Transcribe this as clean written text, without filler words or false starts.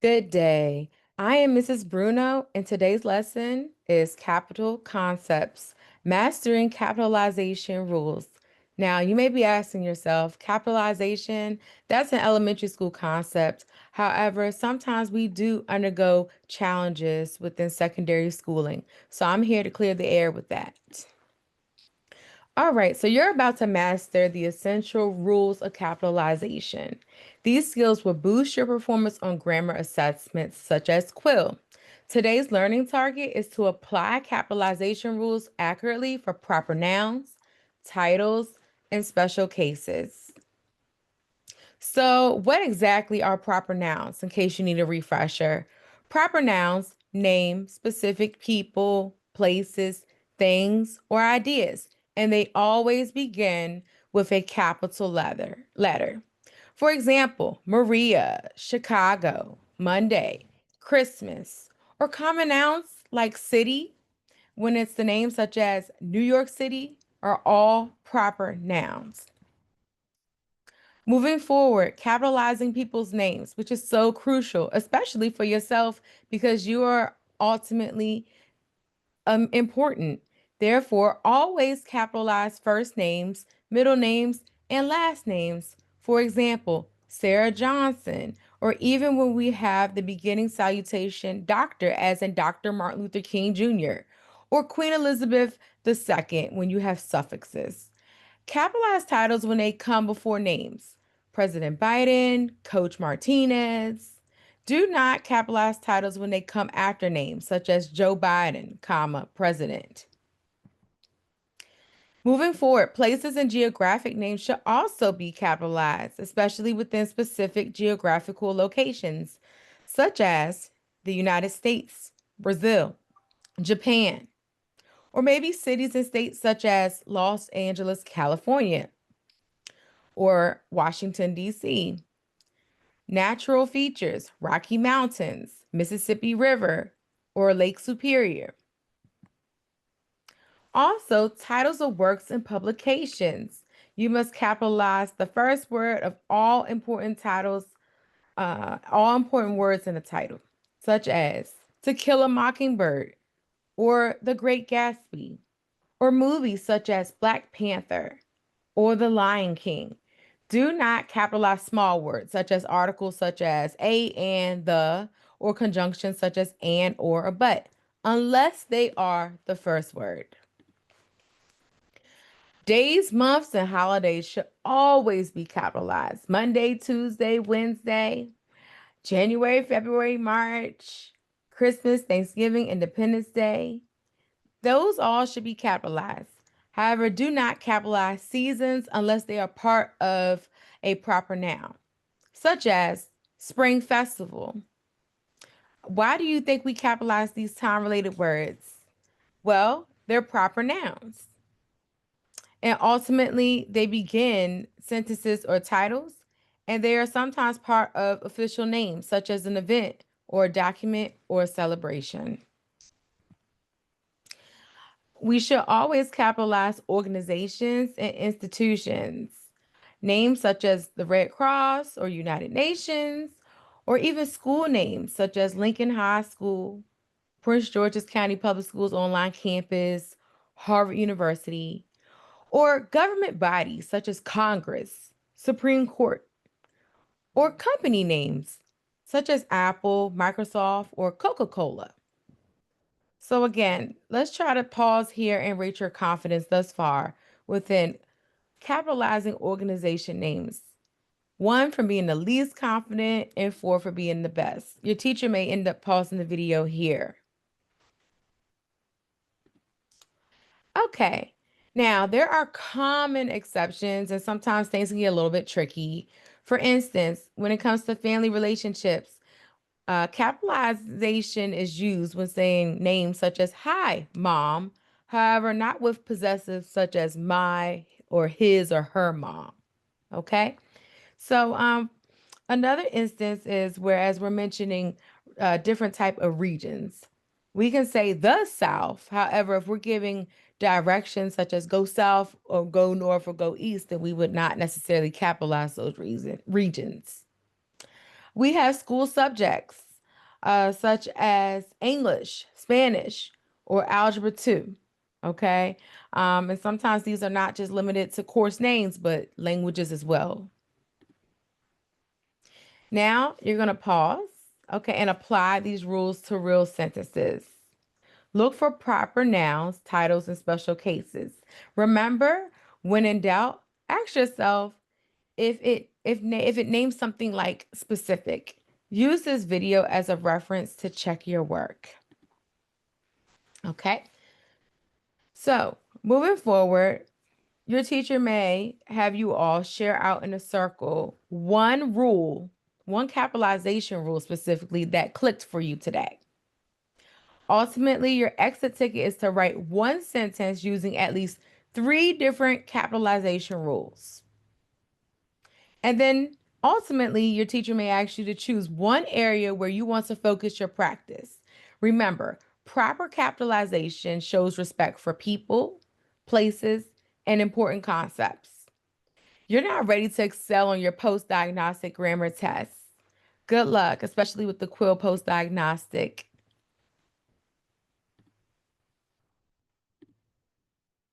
Good day. I am Mrs. Bruno, and today's lesson is Capital Concepts, Mastering Capitalization Rules. Now, you may be asking yourself, capitalization, that's an elementary school concept. However, sometimes we do undergo challenges within secondary schooling. So I'm here to clear the air with that. All right, so you're about to master the essential rules of capitalization. These skills will boost your performance on grammar assessments such as Quill. Today's learning target is to apply capitalization rules accurately for proper nouns, titles, and special cases. So, what exactly are proper nouns in case you need a refresher? Proper nouns name specific people, places, things, or ideas, and they always begin with a capital letter. For example, Maria, Chicago, Monday, Christmas, or common nouns like city, when it's the name such as New York City, are all proper nouns. Moving forward, capitalizing people's names, which is so crucial, especially for yourself, because you are ultimately important. Therefore, always capitalize first names, middle names, and last names. For example, Sarah Johnson, or even when we have the beginning salutation, Doctor, as in Dr. Martin Luther King Jr., or Queen Elizabeth II, when you have suffixes. Capitalize titles when they come before names. President Biden, Coach Martinez. Do not capitalize titles when they come after names, such as Joe Biden, comma, President. Moving forward, places and geographic names should also be capitalized, especially within specific geographical locations, such as the United States, Brazil, Japan, or maybe cities and states such as Los Angeles, California, or Washington, D.C. Natural features, Rocky Mountains, Mississippi River, or Lake Superior. Also, titles of works and publications. You must capitalize the first word of all important titles, all important words in a title, such as To Kill a Mockingbird, or The Great Gatsby, or movies such as Black Panther, or The Lion King. Do not capitalize small words such as articles such as a and the, or conjunctions such as and or a but, unless they are the first word. Days, months, and holidays should always be capitalized. Monday, Tuesday, Wednesday, January, February, March, Christmas, Thanksgiving, Independence Day. Those all should be capitalized. However, do not capitalize seasons unless they are part of a proper noun, such as Spring Festival. Why do you think we capitalize these time-related words? Well, they're proper nouns. And ultimately, they begin sentences or titles, and they are sometimes part of official names, such as an event or a document or a celebration. We should always capitalize organizations and institutions. Names such as the Red Cross or United Nations, or even school names such as Lincoln High School, Prince George's County Public Schools Online Campus, Harvard University, or government bodies such as Congress, Supreme Court, or company names such as Apple, Microsoft, or Coca-Cola. So again, let's try to pause here and rate your confidence thus far within capitalizing organization names. 1 for being the least confident and 4 for being the best. Your teacher may end up pausing the video here. Okay. Now, there are common exceptions, and sometimes things can get a little bit tricky. For instance, when it comes to family relationships, capitalization is used when saying names such as hi, mom, however, not with possessives such as my or his or her mom. Okay. So, another instance is whereas we're mentioning different type of regions, we can say the South. However, if we're giving directions such as go south or go north or go east, then we would not necessarily capitalize those regions. We have school subjects. such as English, Spanish, or Algebra 2. Okay. And sometimes these are not just limited to course names, but languages as well. Now you're going to pause, okay, and apply these rules to real sentences. Look for proper nouns, titles, and special cases. Remember, when in doubt, ask yourself if it names something like specific. Use this video as a reference to check your work. Okay. So, moving forward, your teacher may have you all share out in a circle one rule, one capitalization rule specifically that clicked for you today. Ultimately, your exit ticket is to write one sentence using at least 3 different capitalization rules. And then ultimately, your teacher may ask you to choose one area where you want to focus your practice. Remember, proper capitalization shows respect for people, places, and important concepts. You're not ready to excel on your post diagnostic grammar tests. Good luck, especially with the Quill post diagnostic